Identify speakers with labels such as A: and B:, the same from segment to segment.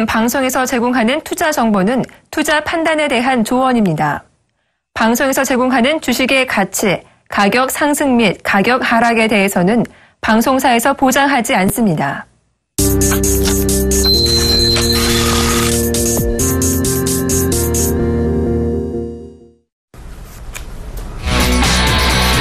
A: 지금 방송에서 제공하는 투자 정보는 투자 판단에 대한 조언입니다. 방송에서 제공하는 주식의 가치, 가격 상승 및 가격 하락에 대해서는 방송사에서 보장하지 않습니다.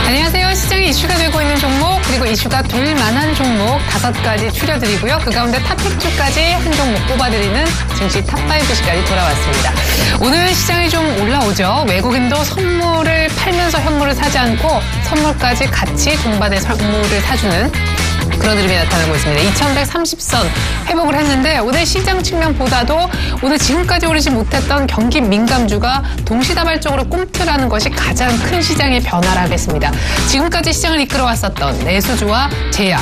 B: 안녕하세요. 시장에 이슈가 되고 있는 종목 그리고 이슈가 될 만한 종목 5가지 추려드리고요. 그 가운데 탑픽주까지 한 종목 뽑아드리는 증시 탑5 시간이 돌아왔습니다. 오늘 시장이 좀 올라오죠. 외국인도 선물을 팔면서 현물을 사지 않고 선물까지 같이 동반의 선물을 사주는 그런 흐름이 나타나고 있습니다. 2130선 회복을 했는데 오늘 시장 측면보다도 오늘 지금까지 오르지 못했던 경기 민감주가 동시다발적으로 꿈틀하는 것이 가장 큰 시장의 변화를 하겠습니다. 지금까지 시장을 이끌어왔었던 내수주와 제약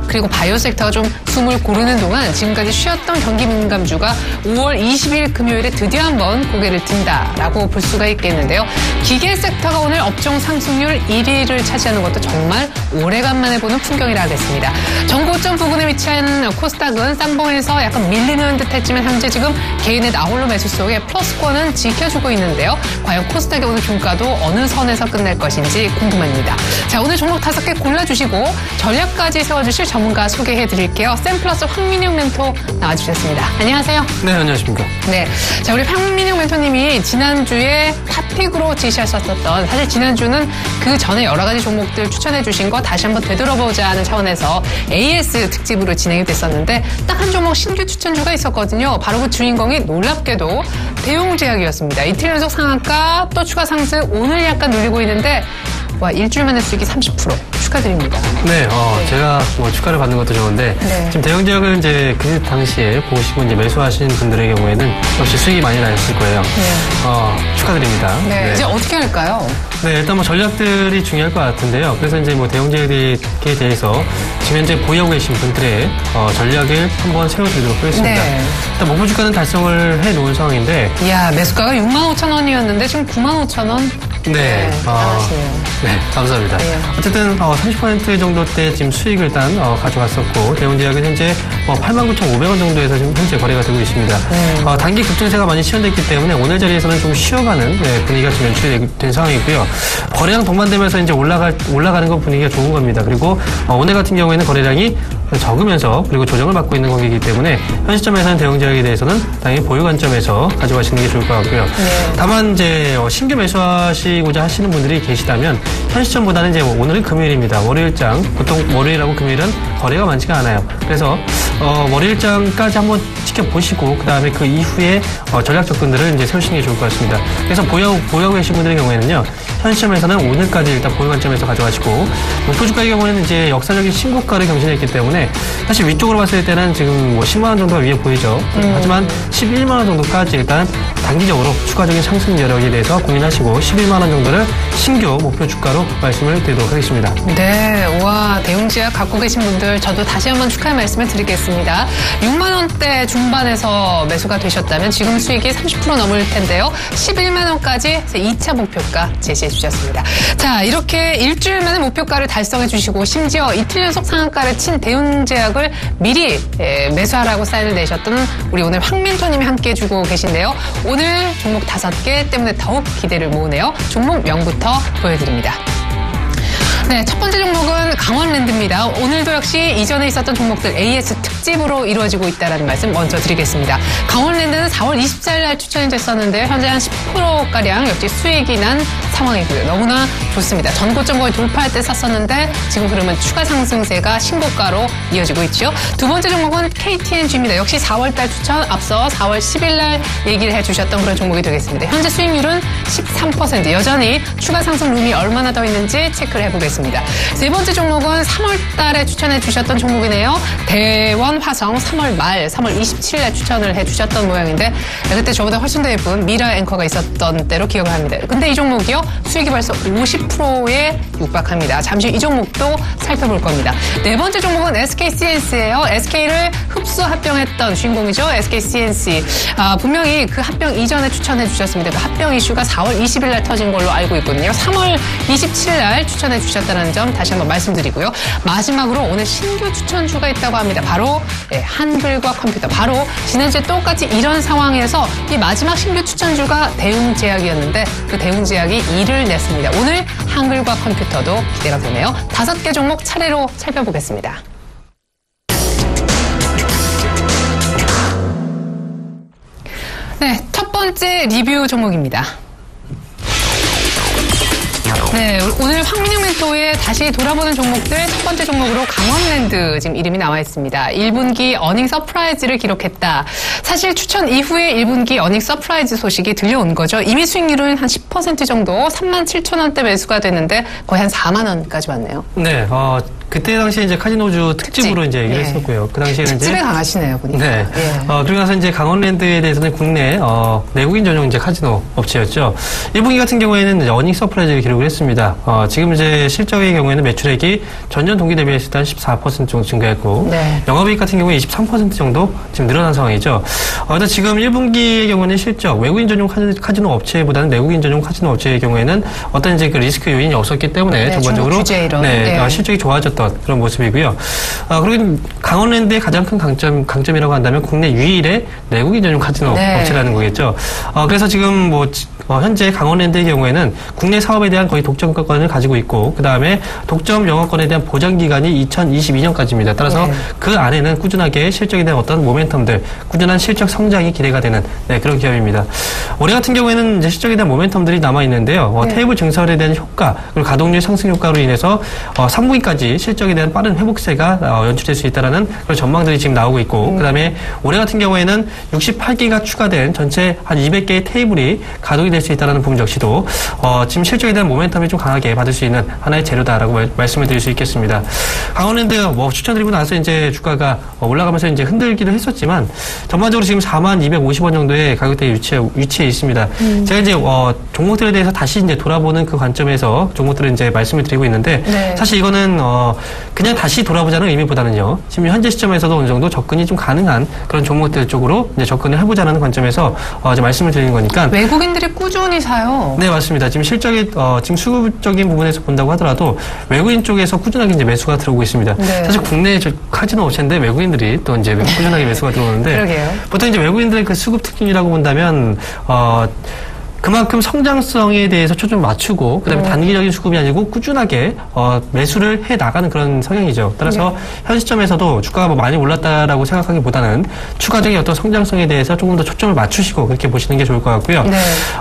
B: 그리고 바이오 섹터가 좀 숨을 고르는 동안 지금까지 쉬었던 경기 민감주가 5월 20일 금요일에 드디어 한번 고개를 든다라고 볼 수가 있겠는데요. 기계 sek터가 오늘 업종 상승률 1위를 차지하는 것도 정말 오래간만에 보는 풍경이라 하겠습니다. 전고점 부근에 위치한 코스닥은 쌍봉에서 약간 밀리는 듯했지만 현재 지금 개인의 나홀로 매수 속에 플러스권은 지켜주고 있는데요. 과연 코스닥의 오늘 종가도 어느 선에서 끝날 것인지 궁금합니다. 자, 오늘 종목 5개 골라주시고 전략까지 세워주실 전문가 소개해드릴게요. 샘플러스 황민영 멘토 나와주셨습니다. 안녕하세요.
C: 네, 안녕하십니까.
B: 네, 자 우리 황민영 멘토님이 지난주에 탑픽으로 지시하셨었던 사실 지난주는 그 전에 여러 가지 종목들 추천해주신 거 다시 한번 되돌아보자 하는 차원에서 AS 특집으로 진행이 됐었는데 딱 한 종목 신규 추천주가 있었거든요. 바로 그 주인공이 놀랍게도 대웅제약이었습니다. 이틀 연속 상한가 또 추가 상승 오늘 약간 눌리고 있는데 와 일주일 만에 수익이 30% 축하드립니다.
C: 네, 제가 뭐 축하를 받는 것도 좋은데 지금 대형제약을 이제 그 당시에 보시고 이제 매수하신 분들의 경우에는 역시 수익이 많이 나셨을 거예요. 네. 축하드립니다.
B: 네, 이제 어떻게 할까요?
C: 네, 일단 뭐 전략들이 중요할 것 같은데요. 그래서 이제 뭐 대형제약에 대해서 지금 현재 보유하고 계신 분들의 전략을 한번 세워드리도록 하겠습니다.
B: 네.
C: 일단 목표 주가는 달성을 해놓은 상황인데.
B: 이야, 매수가가 65,000원이었는데 지금 95,000원.
C: 네. 네, 감사합니다. 네. 어쨌든 30% 정도대 지금 수익을 일단 가져갔었고 대형제약은 현재 89,500원 정도에서 지금 현재 거래가 되고 있습니다. 단기 급등세가 많이 시현됐기 때문에 오늘 자리에서는 좀 쉬어가는 분위기가 지금 연출된 상황이고요. 거래량 동반되면서 이제 올라가는 건 분위기가 좋은 겁니다. 그리고 오늘 같은 경우에는 거래량이 적으면서 그리고 조정을 받고 있는 거기이기 때문에 현 시점에서는 대형제약에 대해서는 당연히 보유 관점에서 가져가시는 게 좋을 것 같고요. 네. 다만 이제 신규 매수하시고자 하시는 분들이 계시다면 현 시점보다는 이제 오늘은 금요일입니다. 월요일장 보통 월요일하고 금요일은 거래가 많지가 않아요. 그래서 월요일장까지 한번 지켜보시고 그 다음에 그 이후에 전략 접근들을 이제 세우시는 게 좋을 것 같습니다. 그래서 보유하고 계신 분들의 경우에는요. 현 시점에서는 오늘까지 일단 보유 관점에서 가져가시고 목표 주가의 경우에는 이제 역사적인 신고가를 경신했기 때문에 사실 위쪽으로 봤을 때는 지금 뭐 10만 원 정도가 위에 보이죠. 하지만 11만 원 정도까지 일단 단기적으로 추가적인 상승 여력에 대해서 고민하시고 11만 원 정도를 신규 목표 주가로 말씀을 드리도록 하겠습니다.
B: 네, 와 대웅제약 갖고 계신 분들 저도 다시 한번 축하의 말씀을 드리겠습니다. 6만 원대 중반에서 매수가 되셨다면 지금 수익이 30% 넘을 텐데요. 11만 원까지 2차 목표가 제시해 주셨습니다. 자, 이렇게 일주일 만에 목표가를 달성해 주시고 심지어 이틀 연속 상한가를 친 대웅제약을 미리 매수하라고 사인을 내셨던 우리 오늘 황멘토님이 함께해 주고 계신데요. 오늘 종목 5개 때문에 더욱 기대를 모으네요. 종목 명부터 보여드립니다. 네, 첫 번째 종목은 강원랜드입니다. 오늘도 역시 이전에 있었던 종목들 AS 특집으로 이루어지고 있다는 말씀 먼저 드리겠습니다. 강원랜드는 4월 24일 날 추천이 됐었는데 현재 한 10%가량 역시 수익이 난 상황이고요. 너무나 좋습니다. 전고점 거의 돌파할 때 샀었는데 지금 그러면 추가 상승세가 신고가로 이어지고 있죠. 두 번째 종목은 KTNG입니다. 역시 4월 달 추천 앞서 4월 10일 날 얘기를 해주셨던 그런 종목이 되겠습니다. 현재 수익률은 13%. 여전히 추가 상승 룸이 얼마나 더 있는지 체크를 해보겠습니다. 세 번째 종목은 3월 달에 추천해 주셨던 종목이네요. 대원화성 3월 말 3월 27일 날 추천을 해 주셨던 모양인데 그때 저보다 훨씬 더 예쁜 미라 앵커가 있었던 때로 기억을 합니다. 근데 이 종목이요. 수익이 벌써 50%에 육박합니다. 잠시 이 종목도 살펴볼 겁니다. 네 번째 종목은 SKCNC예요. SK를 흡수 합병했던 주인공이죠. SKCNC. 분명히 그 합병 이전에 추천해 주셨습니다. 그 합병 이슈가 4월 20일 날 터진 걸로 알고 있거든요. 3월 27일 날 추천해 주셨다는 점 다시 한번 말씀드리고요. 마지막으로 오늘 신규 추천주가 있다고 합니다. 바로 예, 한글과 컴퓨터. 바로 지난주에 똑같이 이런 상황에서 이 마지막 신규 추천주가 대웅제약이었는데 그 대웅제약이 2를 냈습니다. 오늘 한글과 컴퓨터도 기대가 되네요. 5개 종목 차례로 살펴보겠습니다. 네, 첫 번째 리뷰 종목입니다. 네, 오늘 황민영 멘토의 다시 돌아보는 종목들 첫 번째 종목으로 강원랜드 지금 이름이 나와 있습니다. 1분기 어닝 서프라이즈를 기록했다. 사실 추천 이후에 1분기 어닝 서프라이즈 소식이 들려온 거죠. 이미 수익률은 한 10% 정도 37,000원대 매수가 됐는데 거의 한 4만 원까지 왔네요.
C: 네, 그때 당시에 이제 카지노주 특집으로 이제 얘기를 했었고요. 그 당시에는
B: 특집에 강하시네요, 보니까.
C: 네. 그리고 나서 이제 강원랜드에 대해서는 국내 내국인 전용 이제 카지노 업체였죠. 1분기 같은 경우에는 이제 어닝 서프라이즈를 기록을 했습니다. 지금 이제 실적의 경우에는 매출액이 전년 동기 대비했을 때 한 14% 정도 증가했고, 영업이익 같은 경우에 23% 정도 지금 늘어난 상황이죠. 그래서 지금 1분기의 경우는 실적 외국인 전용 카지노 업체보다는 내국인 전용 카지노 업체의 경우에는 어떤 이제 그 리스크 요인이 없었기 때문에 전반적으로 실적이 좋아졌던 그런 모습이고요. 그리고 강원랜드의 가장 큰 강점이라고 한다면 국내 유일의 내국인 전용 카지노 업체라는 거겠죠. 그래서 지금 현재 강원랜드의 경우에는 국내 사업에 대한 거의 독점권을 가지고 있고, 그 다음에 독점 영업권에 대한 보장 기간이 2022년까지입니다. 따라서 그 안에는 꾸준하게 실적에 대한 어떤 모멘텀들, 꾸준한 실적 성장이 기대가 되는 그런 기업입니다. 올해 같은 경우에는 이제 실적에 대한 모멘텀들이 남아 있는데요. 테이블 증설에 대한 효과, 그리고 가동률 상승 효과로 인해서 3분기까지 실적에 대한 빠른 회복세가 연출될 수 있다는 그런 전망들이 지금 나오고 있고, 그 다음에 올해 같은 경우에는 68개가 추가된 전체 한 200개의 테이블이 가동이 될 수 있다는 부분 역시도 지금 실적에 대한 모멘텀이 좀 강하게 받을 수 있는 하나의 재료다라고 말씀을 드릴 수 있겠습니다. 강원랜드 추천드리고 나서 이제 주가가 올라가면서 이제 흔들기도 했었지만 전반적으로 지금 4250원 정도의 가격대에 위치해 있습니다. 제가 이제 종목들에 대해서 다시 이제 돌아보는 그 관점에서 종목들을 이제 말씀을 드리고 있는데 사실 이거는 그냥 다시 돌아보자는 의미보다는요, 지금 현재 시점에서도 어느 정도 접근이 좀 가능한 그런 종목들 쪽으로 이제 접근을 해보자는 관점에서 이제 말씀을 드리는 거니까.
B: 외국인들이 꾸준히 사요.
C: 네, 맞습니다. 지금 실적이 지금 수급적인 부분에서 본다고 하더라도 외국인 쪽에서 꾸준하게 이제 매수가 들어오고 있습니다. 사실 국내 카지노 업체인데 외국인들이 또 이제 꾸준하게 매수가 들어오는데
B: 그러게요.
C: 보통 이제 외국인들의 그 수급 특징이라고 본다면 그만큼 성장성에 대해서 초점을 맞추고 그다음에 단기적인 수급이 아니고 꾸준하게 매수를 해 나가는 그런 성향이죠. 따라서 현 시점에서도 주가가 많이 올랐다라고 생각하기보다는 추가적인 어떤 성장성에 대해서 조금 더 초점을 맞추시고 그렇게 보시는 게 좋을 것 같고요.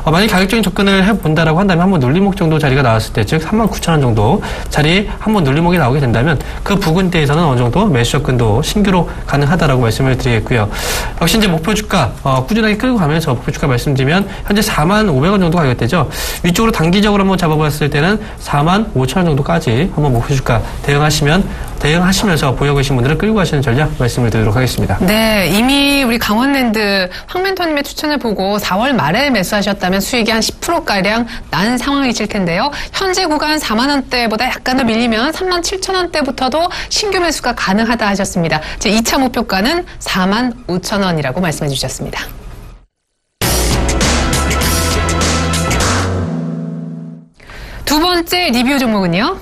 C: 만약 가격적인 접근을 해본다라고 한다면 한번 눌림목 정도 자리가 나왔을 때, 즉 39,000원 정도 자리에 한번 눌림목이 나오게 된다면 그 부근대에서는 어느 정도 매수 접근도 신규로 가능하다라고 말씀을 드리겠고요. 역시 이제 목표 주가 꾸준하게 끌고 가면서 목표 주가 말씀드리면 현재 45,000원 정도 가격대죠. 위쪽으로 단기적으로 한번 잡아봤을 때는 45,000원 정도까지 한번 목표 주가 대응하시면서 보유하고 계신 분들을 끌고 가시는 전략 말씀을 드리도록 하겠습니다.
B: 네, 이미 우리 강원랜드 황 멘토님의 추천을 보고 4월 말에 매수하셨다면 수익이 한 10%가량 난 상황이실 텐데요. 현재 구간 4만 원대보다 약간 더 밀리면 37,000원대부터도 신규 매수가 가능하다 하셨습니다. 제 2차 목표가는 45,000원이라고 말씀해 주셨습니다. 두 번째 리뷰 종목은요.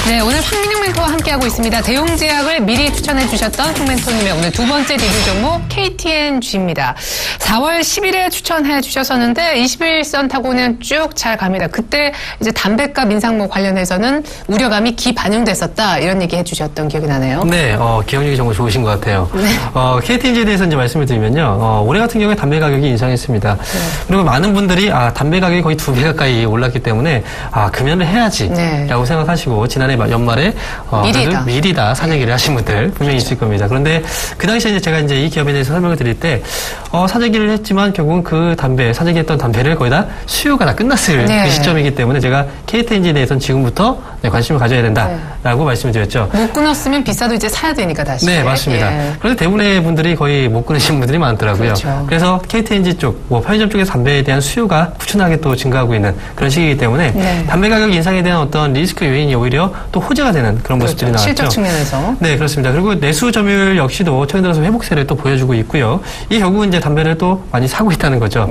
B: 네, 오늘 황민영 멘토와 함께하고 있습니다. 대웅제약을 미리 추천해 주셨던 황 멘토님의 오늘 두 번째 리뷰 종목 KTNG입니다. 4월 10일에 추천해 주셨었는데 21선 타고는 쭉 잘 갑니다. 그때 이제 담배값 인상 관련해서는 우려감이 기반영됐었다 이런 얘기 해주셨던 기억이 나네요. 네,
C: 기억력이 정말 좋으신 것 같아요. KTNG에 대해서 이제 말씀을 드리면요, 올해 같은 경우에 담배 가격이 인상했습니다. 그리고 많은 분들이 담배 가격이 거의 2배 가까이 올랐기 때문에 금연을 해야지라고 생각하시고 지난해 연말에 미리다 사재기를 하신 분들 분명히 있을 겁니다. 그런데 그 당시에 이제 제가 이제 이 기업에 대해서 설명을 드릴 때 사재기를 했지만 결국은 그 사재기했던 담배를 거의 다 수요가 다 끝났을 그 시점이기 때문에 제가 KTNG에 대해서는 지금부터 관심을 가져야 된다라고 말씀을 드렸죠.
B: 못 끊었으면 비싸도 이제 사야 되니까 다시.
C: 네, 맞습니다. 그런데 대부분의 분들이 거의 못 끊으신 분들이 많더라고요. 그래서 KTNG 쪽, 편의점 쪽에서 담배에 대한 수요가 꾸준하게 또 증가하고 있는 그런 시기이기 때문에 담배 가격 인상에 대한 어떤 리스크 요인이 오히려 또 호재가 되는 그런 모습들이 나왔죠.
B: 실적 측면에서.
C: 네, 그렇습니다. 그리고 내수 점유율 역시도 최근 들어서 회복세를 또 보여주고 있고요. 이 결국은 이제 담배를 또 많이 사고 있다는 거죠.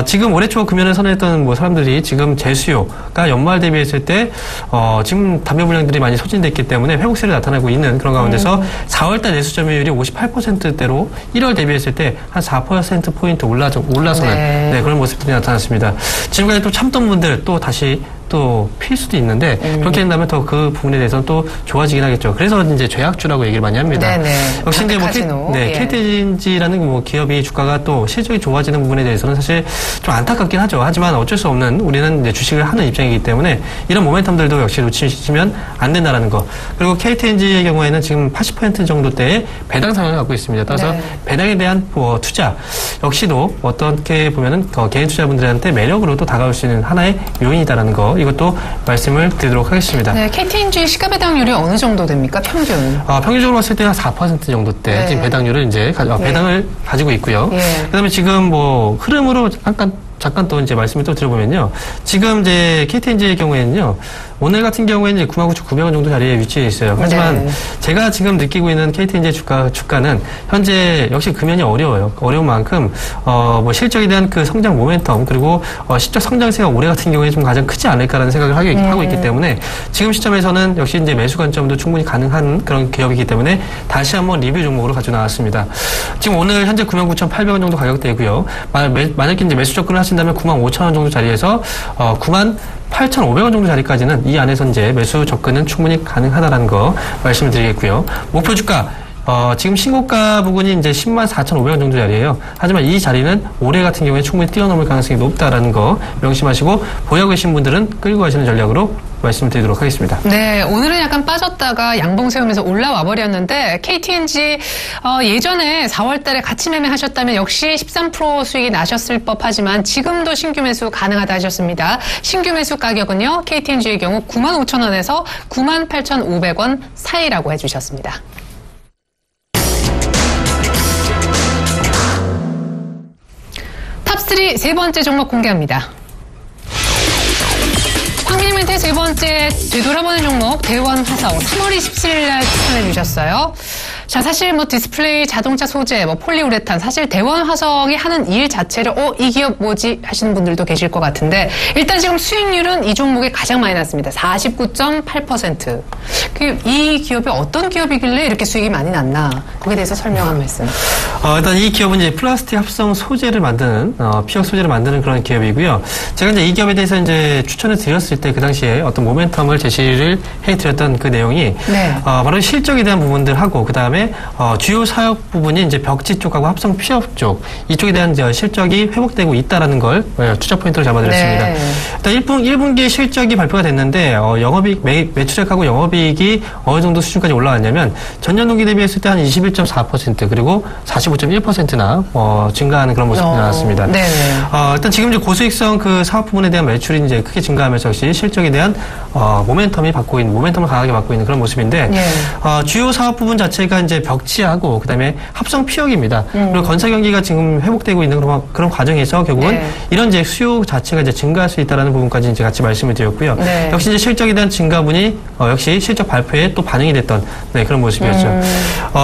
C: 지금 올해 초 금연을 선언했던 사람들이 지금 재수요가 연말 대비했을 때 지금 담배 물량들이 많이 소진됐기 때문에 회복세를 나타나고 있는 그런 가운데서 4월달 내수 점유율이 58%대로 1월 대비했을 때 한 4%포인트 올라서는 그런 모습들이 나타났습니다. 지금까지 또 참던 분들 또 다시 또 필 수도 있는데 그렇게 된다면 더 그 부분에 대해서는 또 좋아지긴 하겠죠. 그래서 이제 죄악주라고 얘기를 많이 합니다. 역시 이제 KTNG라는 뭐 기업이 주가가 또 실적이 좋아지는 부분에 대해서는 사실 좀 안타깝긴 하죠. 하지만 어쩔 수 없는 우리는 이제 주식을 하는 입장이기 때문에 이런 모멘텀들도 역시 놓치시면 안 된다라는 거. 그리고 KTNG의 경우에는 지금 80% 정도대의 배당 상황을 갖고 있습니다. 따라서 배당에 대한 투자 역시도 어떻게 보면은 개인 투자분들한테 매력으로 또 다가올 수 있는 하나의 요인이다라는 거. 이것도 말씀을 드리도록 하겠습니다.
B: 네, KTNG 시가 배당률이 어느 정도 됩니까? 평균?
C: 평균적으로 봤을 때 한 4% 정도대 지금 배당률을 이제 배당을 가지고 있고요. 그다음에 지금 뭐 흐름으로 잠깐 또 이제 말씀을 또 드려보면요. 지금 이제 KTNG의 경우에는요. 오늘 같은 경우에는 99,900원 정도 자리에 위치해 있어요. 하지만 제가 지금 느끼고 있는 KTNG 주가는 현재 역시 금연이 어려워요. 어려운 만큼 뭐 실적에 대한 그 성장 모멘텀 그리고 실적 성장세가 올해 같은 경우에 좀 가장 크지 않을까라는 생각을 하고 있기 때문에 지금 시점에서는 역시 이제 매수 관점도 충분히 가능한 그런 기업이기 때문에 다시 한번 리뷰 종목으로 가져 나왔습니다. 지금 오늘 현재 99,800원 정도 가격대이고요. 만약에 이제 매수 접근을 하신다면 95,000원 정도 자리에서 98,500원 정도 자리까지는 이 안에서 이제 매수 접근은 충분히 가능하다라는 거 말씀을 드리겠고요. 목표 주가 지금 신고가 부분이 이제 104,500원 정도 자리예요. 하지만 이 자리는 올해 같은 경우에 충분히 뛰어넘을 가능성이 높다라는 거 명심하시고 보유하고 계신 분들은 끌고 가시는 전략으로 말씀드리도록 하겠습니다.
B: 네, 오늘은 약간 빠졌다가 양봉 세우면서 올라와 버렸는데 KTNG 예전에 4월 달에 같이 매매하셨다면 역시 13% 수익이 나셨을 법하지만 지금도 신규 매수 가능하다 하셨습니다. 신규 매수 가격은요. KTNG의 경우 95,000원에서 98,500원 사이라고 해주셨습니다. 탑3 세 번째 종목 공개합니다. 황금리멘트의 세 번째 되돌아보는 종목 대원화성 3월 27일 날 추천해 주셨어요. 자, 사실 뭐 디스플레이, 자동차 소재, 뭐 폴리우레탄 사실 대원화성이 하는 일 자체를 이 기업 뭐지 하시는 분들도 계실 것 같은데 일단 지금 수익률은 이 종목에 가장 많이 났습니다. 49.8%. 이 기업이 어떤 기업이길래 이렇게 수익이 많이 났나? 거기에 대해서 설명 한 말씀.
C: 일단 이 기업은 이제 플라스틱 합성 소재를 만드는 피혁 소재를 만드는 그런 기업이고요. 제가 이제 이 기업에 대해서 이제 추천을 드렸을 때 그 당시에 어떤 모멘텀을 제시를 해드렸던 그 내용이 바로 실적에 대한 부분들하고 그 다음에 주요 사업 부분이 이제 벽지 쪽하고 합성 피혁 쪽 이쪽에 대한 실적이 회복되고 있다라는 걸 투자 포인트로 잡아드렸습니다. 일단 1분기 실적이 발표가 됐는데 영업이익 매출액하고 영업이익이 어느 정도 수준까지 올라왔냐면 전년 동기 대비했을 때 한 21.4% 그리고 45.1%나 증가하는 그런 모습이 나왔습니다. 일단 지금 이제 고수익성 그 사업 부분에 대한 매출이 이제 크게 증가하면서 역시 실적에 대한 모멘텀을 강하게 받고 있는 그런 모습인데 주요 사업 부분 자체가 이제 벽지하고 그다음에 합성 피혁입니다. 그리고 건설 경기가 지금 회복되고 있는 그런 과정에서 결국은 이런 이제 수요 자체가 이제 증가할 수 있다라는 부분까지 이제 같이 말씀을 드렸고요. 역시 이제 실적에 대한 증가분이 역시 실적 발표에 또 반영이 됐던 그런 모습이었죠.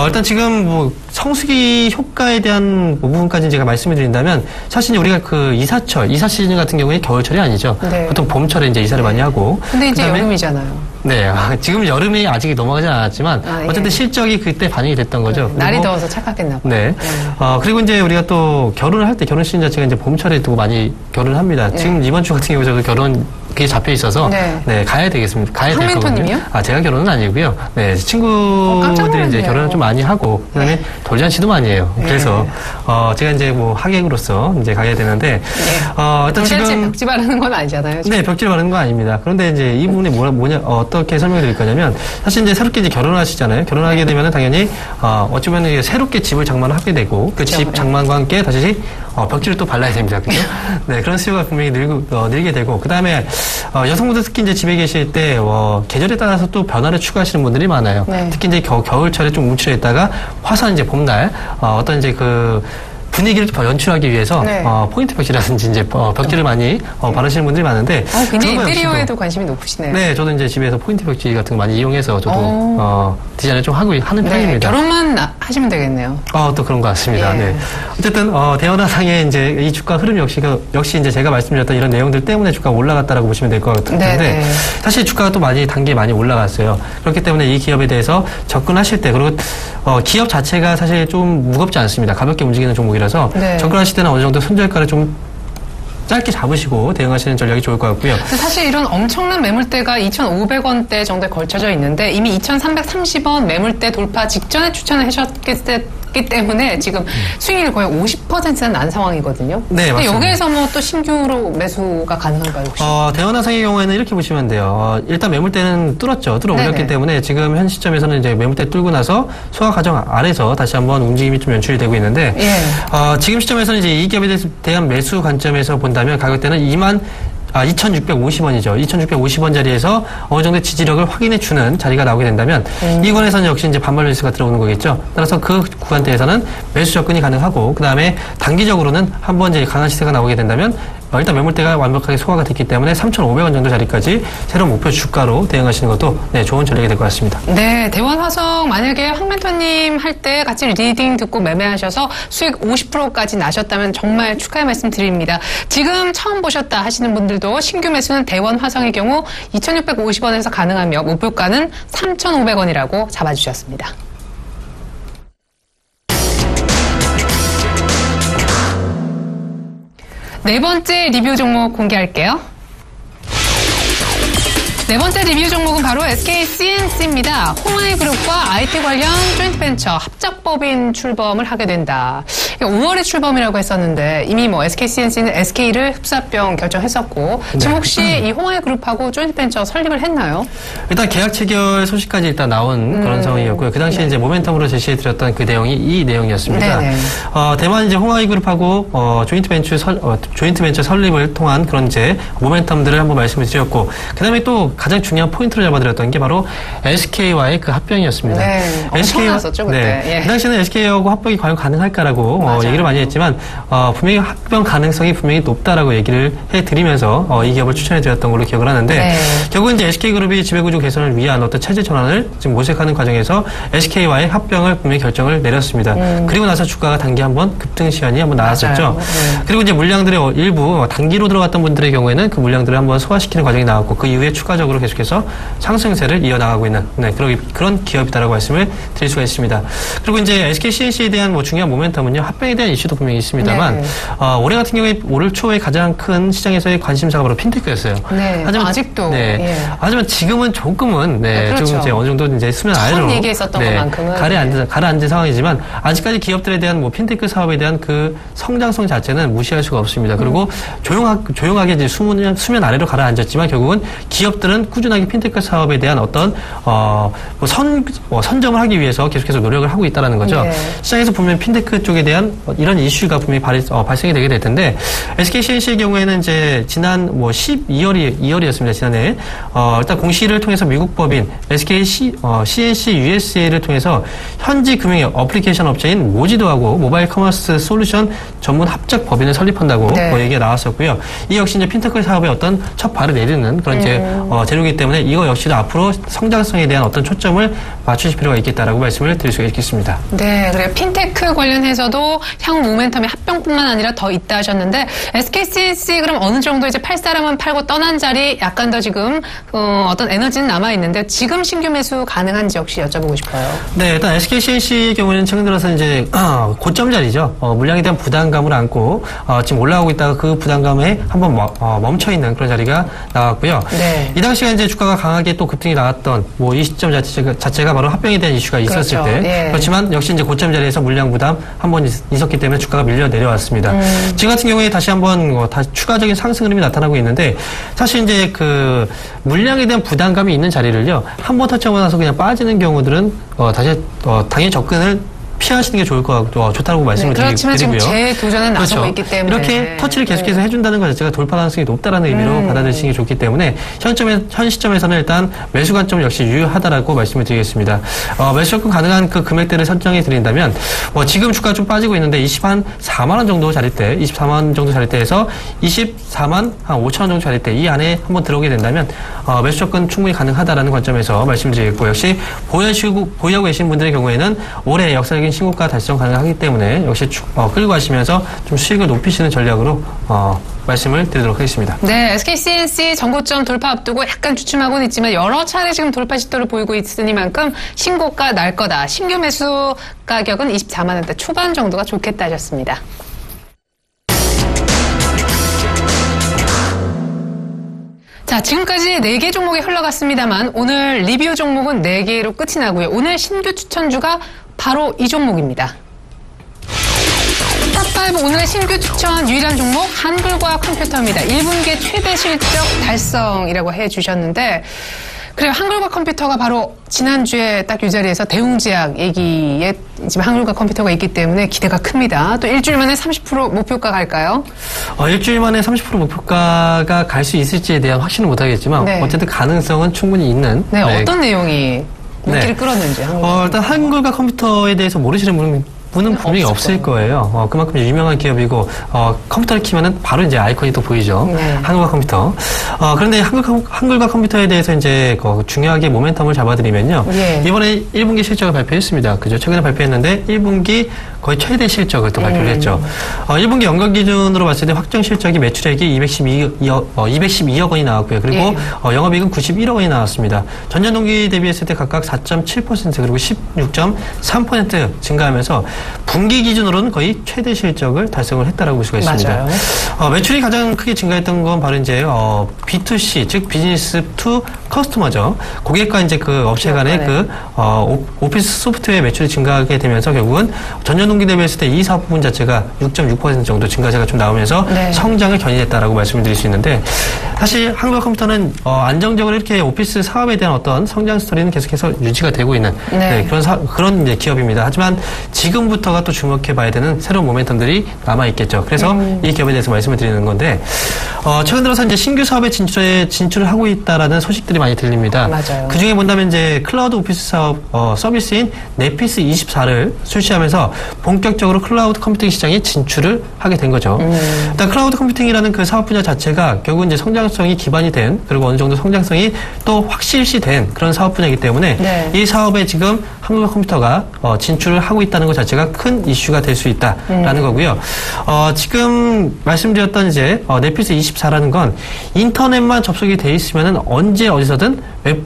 C: 일단 지금 뭐 성수기 효과에 대한 부분까지 제가 말씀을 드린다면 사실 이제 우리가 그 이사 시즌 같은 경우에 겨울철이 아니죠. 보통 봄철에 이제 이사를 많이 하고.
B: 근데 이제 여름이잖아요.
C: 네, 지금 여름이 아직 넘어가지 않았지만 어쨌든 실적이 그때 반영이 됐던 거죠.
B: 날이 더워서 착각했나 봐요.
C: 그리고 이제 우리가 또 결혼을 할 때 결혼 시즌 자체가 이제 봄철에 또 많이 결혼을 합니다. 지금 이번 주 같은 경우 저도 결혼 그게 잡혀 있어서 가야 되겠습니다. 가야 될 거거든요. 제가 결혼은 아니고요. 친구들이 이제 결혼을 좀 많이 하고 그다음에 돌잔치도 많이 해요. 그래서 제가 이제 뭐 하객으로서 이제 가야 되는데 일단
B: 지금 벽지 바르는 건 아니잖아요. 지금.
C: 네, 벽지를 바르는 건 아닙니다. 그런데 이제 이 부분이 뭐냐 어떻게 설명을 드릴 거냐면 사실 이제 새롭게 이제 결혼을 하시잖아요. 결혼하게 되면은 당연히 어쩌면 새롭게 집을 장만을 하게 되고 그 집 장만과 함께 다시 벽지를 또 발라야 됩니다. 그죠? 그런 수요가 분명히 늘게 되고 그다음에 여성분들 특히 이제 집에 계실 때 계절에 따라서 또 변화를 추구하시는 분들이 많아요. 특히 이제 겨울철에 좀 움츠려 있다가 화사한 이제 봄날 어떤 이제 그 분위기를 더 연출하기 위해서
B: 네.
C: 포인트 벽지라든지 이제 벽지를 많이 바르시는 분들이 많은데
B: 굉장히 인테리어에도 관심이 높으시네요.
C: 네, 저도 이제 집에서 포인트 벽지 같은 거 많이 이용해서 저도 디자인을 좀 하는 편입니다.
B: 결혼만 하시면 되겠네요.
C: 또 그런 것 같습니다.
B: 예.
C: 네. 어쨌든 대원화상의 이제 이 주가 흐름 역시 이제 제가 말씀드렸던 이런 내용들 때문에 주가가 올라갔다라고 보시면 될 것 같은데
B: 네.
C: 사실 주가가 또 단계 많이 올라갔어요. 그렇기 때문에 이 기업에 대해서 접근하실 때 그리고 기업 자체가 사실 좀 무겁지 않습니다. 가볍게 움직이는 종목이라서
B: 네.
C: 접근하실 때는 어느 정도 손절가를 좀 짧게 잡으시고 대응하시는 전략이 좋을 것 같고요.
B: 사실 이런 엄청난 매물대가 2,500원대 정도에 걸쳐져 있는데 이미 2,330원 매물대 돌파 직전에 추천을 하셨기 때문에 지금 수익률이 거의 50%는 난 상황이거든요.
C: 네, 맞습니다.
B: 여기에서 뭐 또 신규로 매수가 가능한가요, 혹시?
C: 대원화상의 경우에는 이렇게 보시면 돼요. 일단 매물대는 뚫어 올렸기 때문에 지금 현 시점에서는 이제 매물대 뚫고 나서 소화 과정 아래서 다시 한번 움직임이 좀 연출이 되고 있는데 지금 시점에서는 이제 이 기업에 대한 매수 관점에서 본다면 가격대는 2,650원이죠. 2,650원 자리에서 어느 정도 지지력을 확인해 주는 자리가 나오게 된다면 이 권에서는 역시 이제 반발 매수가 들어오는 거겠죠. 따라서 그 구간대에서는 매수 접근이 가능하고 그다음에 단기적으로는 한번 이제 강한 시세가 나오게 된다면 일단 매물대가 완벽하게 소화가 됐기 때문에 3,500원 정도 자리까지 새로운 목표 주가로 대응하시는 것도 좋은 전략이 될 것 같습니다.
B: 네, 대원화성 만약에 황 멘토님 할 때 같이 리딩 듣고 매매하셔서 수익 50%까지 나셨다면 정말 축하의 말씀 드립니다. 지금 처음 보셨다 하시는 분들도 신규 매수는 대원화성의 경우 2,650원에서 가능하며 목표가는 3,500원이라고 잡아주셨습니다. 네 번째 리뷰 종목 공개할게요. 네 번째 리뷰 종목은 바로 SK CNC입니다. 홍하이그룹과 IT 관련 조인트벤처 합작법인 출범을 하게 된다. 5월에 출범이라고 했었는데 이미 뭐 SK CNC는 SK를 흡사병 결정했었고 지금 혹시 이 홍하이그룹하고 조인트벤처 설립을 했나요?
C: 일단 계약 체결 소식까지 일단 나온 그런 상황이었고요. 그 당시에 이제 모멘텀으로 제시해드렸던 그 내용이 이 내용이었습니다. 대만 이제 홍하이그룹하고 조인트벤처 설립을 통한 그런 이제 모멘텀들을 한번 말씀을 드렸고 그다음에 또 가장 중요한 포인트를 잡아드렸던 게 바로 SK와의 그 합병이었습니다.
B: 네, 엄청났었죠 그때.
C: 그 당시에는 SK하고 합병이 과연 가능할까라고 얘기를 많이 했지만 분명히 합병 가능성이 분명히 높다라고 얘기를 해드리면서 이 기업을 추천해드렸던 걸로 기억을 하는데 결국 이제 SK그룹이 지배구조 개선을 위한 어떤 체제 전환을 지금 모색하는 과정에서 SK와의 합병을 분명히 결정을 내렸습니다. 그리고 나서 주가가 단기 한번 급등 시연이 한번 나왔었죠. 그리고 이제 물량들의 일부 단기로 들어갔던 분들의 경우에는 그 물량들을 한번 소화시키는 과정이 나왔고 그 이후에 추가적으로 계속해서 상승세를 이어나가고 있는 그런 기업이다라고 말씀을 드릴 수가 있습니다. 그리고 이제 SK CNC에 대한 중요한 모멘텀은요 합병에 대한 이슈도 분명히 있습니다만 올해 같은 경우에 올 초에 가장 큰 시장에서의 관심사가 바로 핀테크였어요.
B: 하지만 아직도
C: 하지만 지금은 조금은 조금 이제 어느 정도 이제 수면 아래로
B: 얘기했었던 것만큼은
C: 가라앉은 상황이지만 아직까지 기업들에 대한 핀테크 사업에 대한 그 성장성 자체는 무시할 수가 없습니다. 그리고 조용하게 이제 수면 아래로 가라앉았지만 결국은 기업들은 꾸준하게 핀테크 사업에 대한 어떤 선점을 하기 위해서 계속해서 노력을 하고 있다는 거죠. 시장에서 보면 핀테크 쪽에 대한 이런 이슈가 분명히 발생이 되게 될 텐데 SK CNC의 경우에는 이제 지난 2월이었습니다. 지난해 일단 공시를 통해서 미국 법인 SK CNC USA를 통해서 현지 금융 어플리케이션 업체인 모지도하고 모바일 커머스 솔루션 전문 합작 법인을 설립한다고 얘기가 나왔었고요. 이 역시 이제 핀테크 사업의 어떤 첫 발을 내딛는 그런 재료이기 때문에 이거 역시도 앞으로 성장성에 대한 어떤 초점을 맞추실 필요가 있겠다라고 말씀을 드릴 수가 있겠습니다.
B: 네, 그래요. 핀테크 관련해서도 향후 모멘텀이 합병뿐만 아니라 더 있다 하셨는데 SK CNC 그럼 어느 정도 이제 팔 사람은 팔고 떠난 자리 약간 더 지금 어떤 에너지는 남아 있는데 지금 신규 매수 가능한지 혹시 여쭤보고 싶어요.
C: 네, 일단 SK CNC의 경우에는 최근 들어서 이제 고점 자리죠. 물량에 대한 부담감을 안고 지금 올라오고 있다가 그 부담감에 한번 멈춰 있는 그런 자리가 나왔고요. 이 당시에 이제 주가가 강하게 또 급등이 나왔던 이 시점 자체가 바로 합병에 대한 이슈가 있었을 때 그렇지만 역시 이제 고점 자리에서 물량 부담 한번 있었기 때문에 주가가 밀려 내려왔습니다. 지금 같은 경우에 다시 한번 다시 추가적인 상승 흐름이 나타나고 있는데 사실 이제 그 물량에 대한 부담감이 있는 자리를요 한번 터치하고 나서 그냥 빠지는 경우들은 다시 당연히 접근을 피하시는 게 좋다고 말씀을 드리고요.
B: 그렇지만 지금 재도전에 나서고 있기 때문에
C: 이렇게 터치를 계속해서 해준다는 것 자체가 돌파 가능성이 높다는 의미로 받아들이시는 게 좋기 때문에 현 시점에서는 일단 매수 관점 역시 유효하다라고 말씀을 드리겠습니다. 매수 접근 가능한 그 금액대를 설정해 드린다면 지금 주가 좀 빠지고 있는데 24만 원 정도 자리대, 24만 원 정도 자리대에서 24만 한 5천 원 정도 자리대 이 안에 한번 들어오게 된다면 매수 접근 충분히 가능하다라는 관점에서 말씀드리겠고, 역시 보유하고 계신 분들의 경우에는 올해 역사적인 신고가 달성 가능하기 때문에 역시 끌고 가시면서 좀 수익을 높이시는 전략으로 말씀을 드리도록 하겠습니다.
B: 네, SK-CNC 전고점 돌파 앞두고 약간 주춤하고는 있지만 여러 차례 지금 돌파 시도를 보이고 있으니만큼 신고가 날 거다. 신규 매수 가격은 24만 원대 초반 정도가 좋겠다 하셨습니다. 자, 지금까지 4개 종목이 흘러갔습니다만 오늘 리뷰 종목은 4개로 끝이 나고요. 오늘 신규 추천주가 바로 이 종목입니다. 탑5 오늘의 신규 추천 유일한 종목 한글과학 컴퓨터입니다. 1분기 최대 실적 달성이라고 해주셨는데, 그래요. 한글과학 컴퓨터가 바로 지난주에 딱 이 자리에서 대웅제약 얘기에 지금 한글과학 컴퓨터가 있기 때문에 기대가 큽니다. 또 일주일 만에 30% 목표가 갈까요?
C: 일주일 만에 30% 목표가가 갈 수 있을지에 대한 확신은 못하겠지만 네. 어쨌든 가능성은 충분히 있는.
B: 네, 어떤 내용이 눈길을 끌었는지.
C: 일단 한글과학 컴퓨터에 대해서 모르시는 분은 분명히 없을 거예요. 그만큼 유명한 기업이고 컴퓨터를 키면은 바로 이제 아이콘이 또 보이죠. 네. 한글과학 컴퓨터. 그런데 한글과학 컴퓨터에 대해서 이제 중요하게 모멘텀을 잡아드리면요. 예. 이번에 1분기 실적을 발표했습니다. 그죠? 최근에 발표했는데 1분기 거의 최대 실적을 또 발표를 했죠. 1분기 연간 기준으로 봤을 때 확정 실적이 매출액이 212억 원이 나왔고요. 그리고 영업이익은 91억 원이 나왔습니다. 전년 동기 대비했을 때 각각 4.7% 그리고 16.3% 증가하면서 분기 기준으로는 거의 최대 실적을 달성을 했다라고 볼 수가 있습니다. 맞아요. 매출이 가장 크게 증가했던 건 바로 이제 B2C 즉 비즈니스 투 커스터머죠. 고객과 이제 그 업체 간의 그 오피스 소프트웨어 매출이 증가하게 되면서 결국은 전년 동기 대비했을 때 이 사업 부분 자체가 6.6% 정도 증가세가 좀 나오면서 네. 성장을 견인했다라고 말씀을 드릴 수 있는데, 사실 한글과학 컴퓨터는 안정적으로 이렇게 오피스 사업에 대한 어떤 성장 스토리는 계속해서 유지가 되고 있는 네. 네, 그런 이제 기업입니다. 하지만 지금부터가 또 주목해봐야 되는 새로운 모멘텀들이 남아있겠죠. 그래서 이 기업에 대해서 말씀을 드리는 건데, 최근 들어서 이제 신규 사업에 진출을 하고 있다라는 소식들이 많이 들립니다. 맞아요. 그 중에 본다면 이제 클라우드 오피스 사업 서비스인 네피스 24를 출시하면서 본격적으로 클라우드 컴퓨팅 시장에 진출을 하게 된 거죠. 일단 클라우드 컴퓨팅이라는 그 사업 분야 자체가 결국은 이제 성장성이 기반이 된, 그리고 어느 정도 성장성이 또 확실시된 그런 사업 분야이기 때문에 네. 이 사업에 지금 한글과학 컴퓨터가 진출을 하고 있다는 것 자체가 큰 이슈가 될 수 있다라는 거고요. 지금 말씀드렸던 이제 네피스 24라는 건 인터넷만 접속이 돼 있으면은 언제 어디서든 웹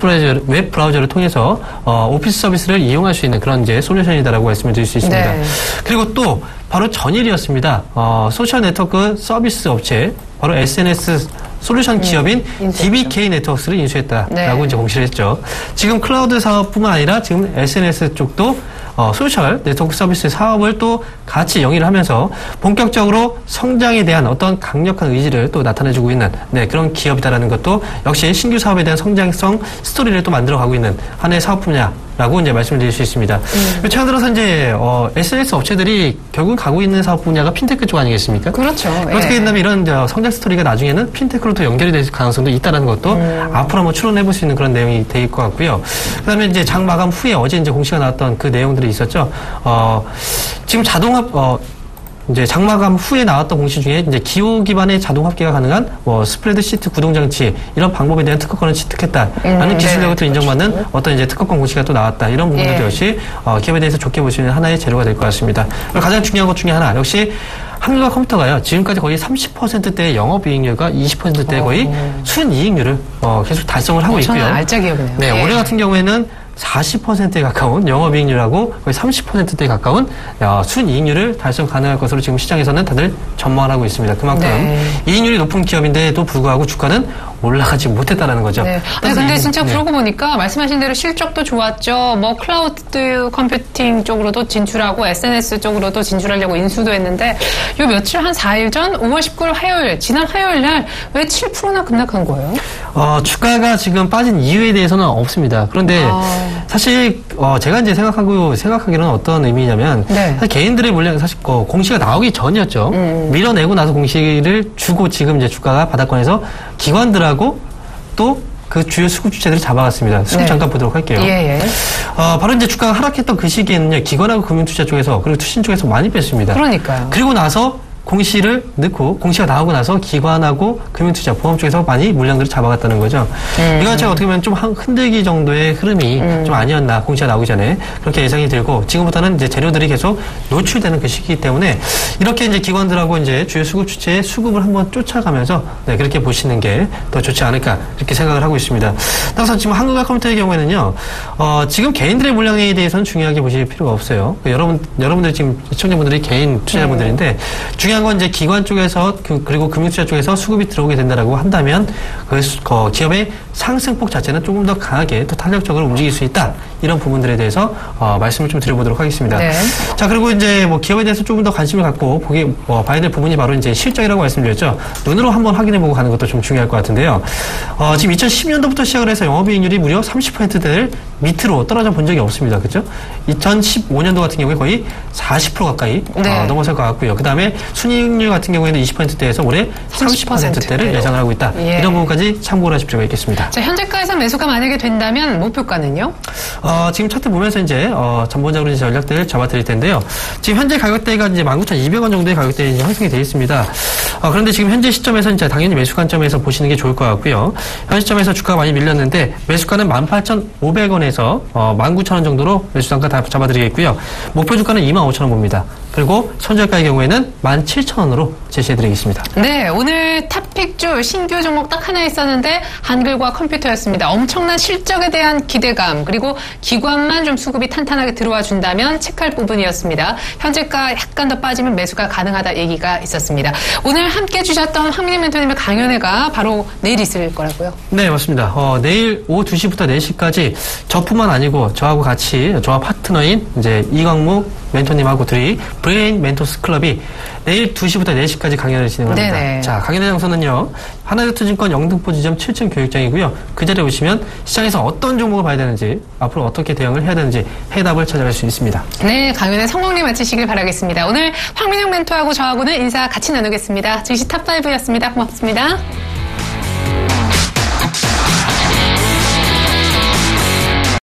C: 브라우저를 통해서 오피스 서비스를 이용할 수 있는 그런 이제 솔루션이다라고 말씀을 드릴 수 있습니다. 네. 그리고 또 바로 전일이었습니다. 소셜 네트워크 서비스 업체 바로 SNS 솔루션 기업인 DBK 네트워크스를 인수했다라고 네. 이제 공시를 했죠. 지금 클라우드 사업뿐만 아니라 지금 SNS 쪽도 소셜 네트워크 서비스 사업을 또 같이 영위를 하면서 본격적으로 성장에 대한 어떤 강력한 의지를 또 나타내주고 있는 네, 그런 기업이다라는 것도 역시 신규 사업에 대한 성장성 스토리를 또 만들어가고 있는 하나의 사업 분야라고 이제 말씀을 드릴 수 있습니다. 최근 들어서 이제 SNS 업체들이 결국 가고 있는 사업 분야가 핀테크 쪽 아니겠습니까? 그렇죠. 어떻게 된다면 이런 성장 스토리가 나중에는 핀테크로 또 연결이 될 가능성도 있다는 것도 앞으로 한번 추론해볼 수 있는 그런 내용이 될 것 같고요. 그다음에 이제 장 마감 후에 어제 이제 공시가 나왔던 그 내용들이 있었죠. 지금 이제 장마감 후에 나왔던 공시 중에 이제 기호 기반의 자동 합계가 가능한 스프레드 시트 구동 장치 이런 방법에 대한 특허권을 취득했다라는 기술력을 또 인정받는 그렇죠. 어떤 이제 특허권 공시가 또 나왔다. 이런 부분들도 역시 기업에 대해서 좋게 볼 수 있는 하나의 재료가 될 것 같습니다. 가장 중요한 것 중에 하나 역시 한글과학 컴퓨터가요. 지금까지 거의 30%대의 영업이익률과 20%대의 거의 순이익률을 계속 달성을 하고 있고요.
B: 알짜 기업이네요.
C: 네, 올해 같은 경우에는 40%에 가까운 영업이익률하고 거의 30%에 가까운 순이익률을 달성 가능할 것으로 지금 시장에서는 다들 전망을 하고 있습니다. 그만큼 네. 이익률이 높은 기업인데도 불구하고 주가는 올라가지 못했다라는 거죠.
B: 네. 아니, 근데 진짜 그러고 보니까 말씀하신 대로 실적도 좋았죠. 뭐 클라우드 컴퓨팅 쪽으로도 진출하고 SNS 쪽으로도 진출하려고 인수도 했는데 요 며칠 한 4일 전 5월 19일 화요일 지난 화요일 날 왜 7%나 급락한 거예요?
C: 주가가 지금 빠진 이유에 대해서는 없습니다. 그런데 사실 제가 이제 생각하기로는 어떤 의미냐면
B: 네.
C: 사실 개인들의 물량 사실 공시가 나오기 전이었죠. 밀어내고 나서 공시를 주고 지금 이제 주가가 바닥권에서 기관들하고 또 그 주요 수급 주체들을 잡아갔습니다. 수급 잠깐 보도록 할게요.
B: 예.
C: 바로 이제 주가가 하락했던 그 시기에는요, 기관하고 금융투자 쪽에서 그리고 투신 쪽에서 많이 뺐습니다.
B: 그러니까요.
C: 그리고 나서 공시를 넣고 공시가 나오고 나서 기관하고 금융투자, 보험 쪽에서 많이 물량들을 잡아갔다는 거죠. 이거 제가 어떻게 보면 좀 흔들기 정도의 흐름이 좀 아니었나, 공시가 나오기 전에 그렇게 예상이 들고, 지금부터는 이제 재료들이 계속 노출되는 그 시기이기 때문에 이렇게 이제 기관들하고 이제 주요 수급 주체의 수급을 한번 쫓아가면서 그렇게 보시는 게 더 좋지 않을까 이렇게 생각을 하고 있습니다. 따라서 지금 한국과 컴퓨터의 경우에는요, 지금 개인들의 물량에 대해서는 중요하게 보실 필요가 없어요. 여러분들 지금 시청자분들이 개인 투자자분들인데 중요한 건 이제 기관 쪽에서 그리고 금융투자 쪽에서 수급이 들어오게 된다라고 한다면 그 기업의 상승폭 자체는 조금 더 강하게 또 탄력적으로 움직일 수 있다, 이런 부분들에 대해서 말씀을 좀 드려보도록 하겠습니다.
B: 네.
C: 자, 그리고 이제 기업에 대해서 조금 더 관심을 갖고 봐야 될 부분이 바로 이제 실적이라고 말씀드렸죠. 눈으로 한번 확인해보고 가는 것도 좀 중요할 것 같은데요. 지금 2010년도부터 시작을 해서 영업이익률이 무려 30%대를 밑으로 떨어져 본 적이 없습니다. 그렇죠? 2015년도 같은 경우에 거의 40% 가까이 넘어설 것 같고요. 그 다음에 순이익률 같은 경우에는 20%대에서 올해 30%대를 예상을 하고 있다. 이런 부분까지 참고를 하실 필요가 있겠습니다.
B: 자, 현재가에서 매수가 만약에 된다면 목표가는요?
C: 지금 차트 보면서 이제 전반적으로 이제 전략들을 잡아드릴 텐데요. 지금 현재 가격대가 이제 19,200원 정도의 가격대에 이제 형성이 되어 있습니다. 그런데 지금 현재 시점에서 이제 당연히 매수 관점에서 보시는 게 좋을 것 같고요. 현 시점에서 주가가 많이 밀렸는데 매수가는 18,500원에서 19,000원 정도로 매수 단가 다 잡아드리겠고요. 목표 주가는 25,000원 봅니다. 그리고 손절가의 경우에는 17,000원으로 제시해드리겠습니다.
B: 네, 오늘 탑픽주 신규 종목 딱 하나 있었는데 한글과 컴퓨터였습니다. 엄청난 실적에 대한 기대감, 그리고 기관만 좀 수급이 탄탄하게 들어와 준다면 체크할 부분이었습니다. 현재가 약간 더 빠지면 매수가 가능하다 얘기가 있었습니다. 오늘 함께 해주셨던 황민영 멘토님의 강연회가 바로 내일 있을 거라고요?
C: 네, 맞습니다. 내일 오후 2시부터 4시까지 저뿐만 아니고 저하고 같이 저와 파트너인 이제 이광무 멘토님하고 둘이 브레인 멘토스 클럽이 내일 2시부터 4시까지 강연을 진행합니다.
B: 네네.
C: 자, 강연의 장소는요, 하나투자증권 영등포 지점 7층 교육장이고요. 그 자리에 오시면 시장에서 어떤 종목을 봐야 되는지, 앞으로 어떻게 대응을 해야 되는지 해답을 찾아갈 수 있습니다.
B: 네, 강연의 성공리 마치시길 바라겠습니다. 오늘 황민영 멘토하고 저하고는 인사 같이 나누겠습니다. 즉시 탑5였습니다. 고맙습니다.